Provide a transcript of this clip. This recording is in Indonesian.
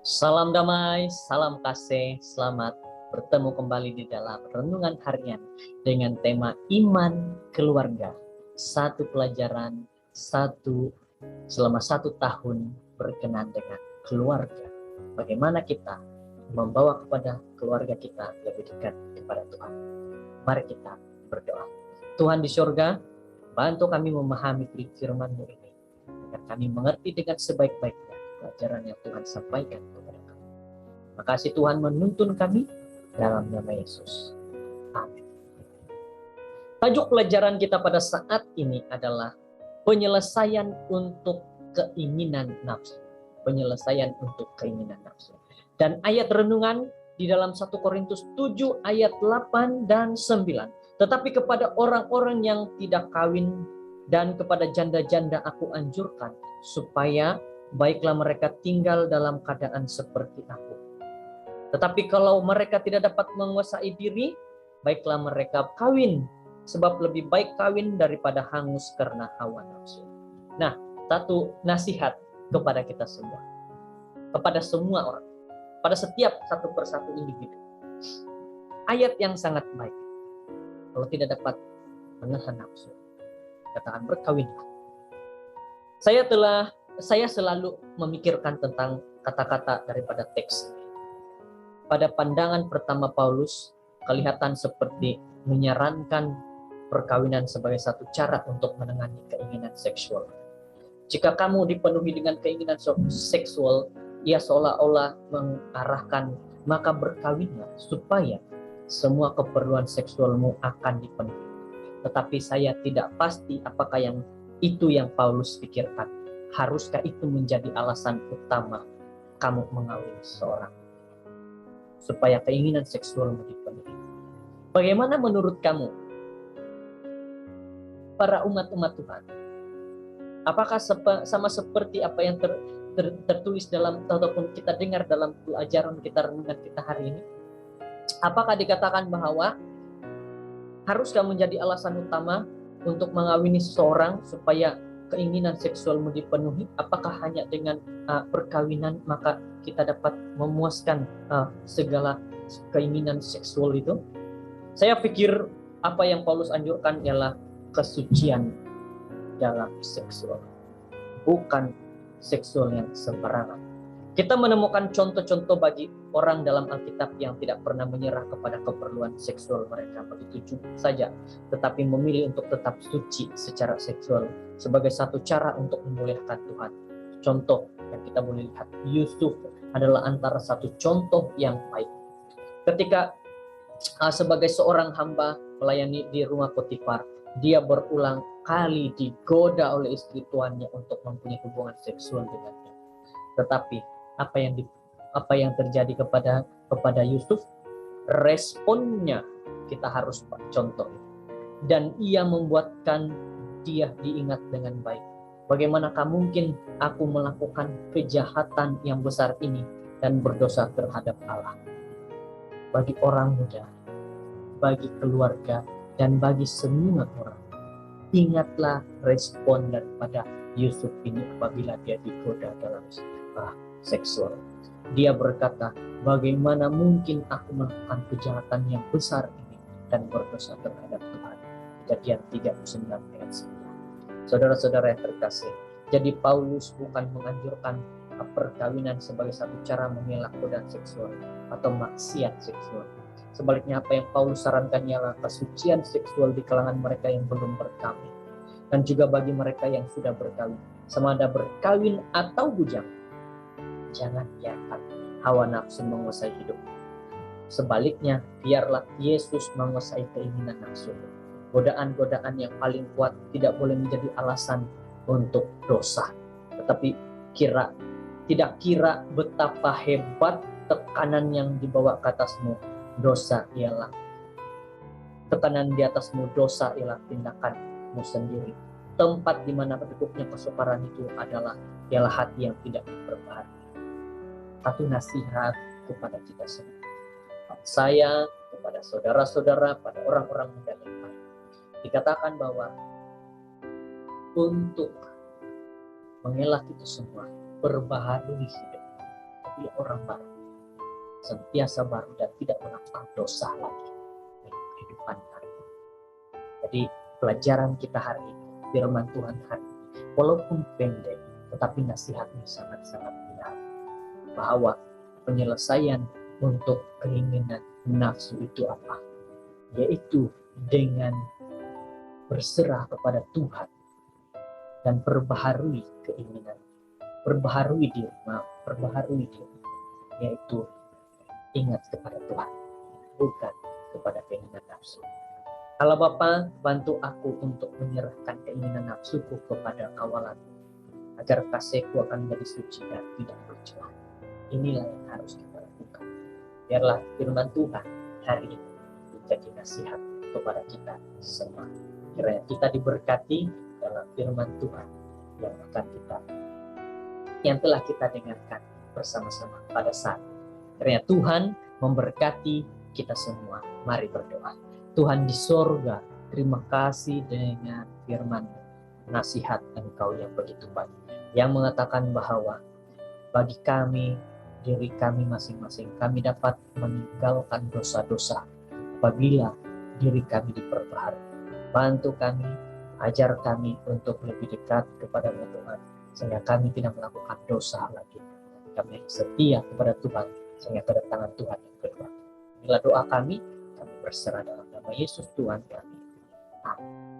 Salam damai, salam kasih, selamat bertemu kembali di dalam renungan harian dengan tema iman keluarga. Satu pelajaran, selama 1 tahun berkenan dengan keluarga. Bagaimana kita membawa kepada keluarga kita lebih dekat kepada Tuhan. Mari kita berdoa. Tuhan di surga, bantu kami memahami firman-Mu ini, agar kami mengerti dengan sebaik-baiknya pelajaran yang Tuhan sampaikan kepada kami. Makasih Tuhan menuntun kami dalam nama Yesus. Amin. Tajuk pelajaran kita pada saat ini adalah penyelesaian untuk keinginan nafsu. Penyelesaian untuk keinginan nafsu. Dan ayat renungan di dalam 1 Korintus 7 ayat 8 dan 9. Tetapi kepada orang-orang yang tidak kawin dan kepada janda-janda aku anjurkan supaya baiklah mereka tinggal dalam keadaan seperti aku. Tetapi kalau mereka tidak dapat menguasai diri, baiklah mereka kawin, sebab lebih baik kawin daripada hangus karena hawa nafsu. Nah, satu nasihat kepada kita semua, kepada semua orang, pada setiap satu persatu individu. Ayat yang sangat baik. Kalau tidak dapat menahan nafsu, katakan berkawinlah. Saya selalu memikirkan tentang kata-kata daripada teks. Pada pandangan pertama Paulus, kelihatan seperti menyarankan perkawinan sebagai satu cara untuk menangani keinginan seksual. Jika kamu dipenuhi dengan keinginan seksual, ia seolah-olah mengarahkan, maka berkawinlah supaya semua keperluan seksualmu akan dipenuhi. Tetapi saya tidak pasti apakah itu yang Paulus pikirkan. Haruskah itu menjadi alasan utama kamu mengawini seorang? Supaya keinginan seksualmu dipenuhi. Bagaimana menurut kamu? Para umat-umat Tuhan. Apakah sama seperti apa yang tertulis dalam ataupun kita dengar dalam pelajaran kita renungan kita hari ini? Apakah dikatakan bahwa haruskah menjadi alasan utama untuk mengawini seseorang supaya keinginan seksualmu dipenuhi? Apakah hanya dengan perkawinan maka kita dapat memuaskan segala keinginan seksual itu? Saya pikir apa yang Paulus anjurkan ialah kesucian dalam seksual, bukan seksual yang sembarangan. Kita menemukan contoh-contoh bagi orang dalam Alkitab yang tidak pernah menyerah kepada keperluan seksual mereka begitu saja, tetapi memilih untuk tetap suci secara seksual sebagai satu cara untuk memuliakan Tuhan. Contoh yang kita boleh lihat, Yusuf adalah antara satu contoh yang baik. Ketika sebagai seorang hamba melayani di rumah Potifar, dia berulang kali digoda oleh istri tuannya untuk mempunyai hubungan seksual dengannya. Tetapi apa yang terjadi kepada Yusuf? Responnya kita harus contoh, dan ia membuatkan dia diingat dengan baik. Bagaimanakah mungkin aku melakukan kejahatan yang besar ini dan berdosa terhadap Allah? Bagi orang muda, bagi keluarga, dan bagi semua orang, ingatlah respon daripada Yusuf ini apabila dia digoda dalam seksual. Dia berkata, bagaimana mungkin aku melakukan kejahatan yang besar ini dan berdosa terhadap Tuhan. Kejadian 39 ayat 9. Saudara-saudara yang terkasih, jadi Paulus bukan menganjurkan perkawinan sebagai satu cara mengelak godaan seksual atau maksiat seksual. Sebaliknya apa yang Paulus sarankan ialah kesucian seksual di kalangan mereka yang belum berkawin, dan juga bagi mereka yang sudah berkawin. Sama ada berkawin atau bujang, jangan biarkan hawa nafsu menguasai hidup. Sebaliknya, biarlah Yesus menguasai keinginan nafsu. Godaan-godaan yang paling kuat tidak boleh menjadi alasan untuk dosa. Tetapi tidak kira betapa hebat tekanan yang dibawa ke atasmu, dosa ialah tekanan di atasmu, dosa ialah tindakanmu sendiri. Tempat di mana berduduknya kesukaran itu ialah hati yang tidak diperbaharui. Satu nasihat kepada kita semua, saya kepada saudara-saudara, pada orang-orang muda yang lain, dikatakan bahwa untuk mengelak itu semua, perbaharui hidup. menjadi orang baru, senantiasa baru dan tidak melakukan dosa lagi dalam kehidupan hari ini. Jadi pelajaran kita hari ini, firman Tuhan hari ini, walaupun pendek, tetapi nasihatnya sangat-sangat benar, bahwa penyelesaian untuk keinginan nafsu itu apa? Yaitu dengan berserah kepada Tuhan dan perbaharui keinginan, perbaharui diri, yaitu ingat kepada Tuhan, bukan kepada keinginan nafsu. Allah Bapa, bantu aku untuk menyerahkan keinginan nafsuku kepada kawalan, agar kasihku akan menjadi suci dan tidak bercelah. Inilah yang harus kita lakukan. Biarlah firman Tuhan hari ini menjadi nasihat kepada kita semua. Kiranya kita diberkati dalam firman Tuhan yang telah kita dengarkan bersama-sama pada saat ini. Kiranya Tuhan memberkati kita semua. Mari berdoa. Tuhan di sorga, terima kasih dengan firman nasihat Engkau yang begitu baik, yang mengatakan bahwa bagi kami, diri kami masing-masing, kami dapat meninggalkan dosa-dosa apabila diri kami diperbaharui. Bantu kami, ajar kami untuk lebih dekat kepada Tuhan, sehingga kami tidak melakukan dosa lagi. Kami setia kepada Tuhan, sehingga kedatangan Tuhan yang kedua. Inilah doa kami berserah dalam nama Yesus Tuhan kami. Amin.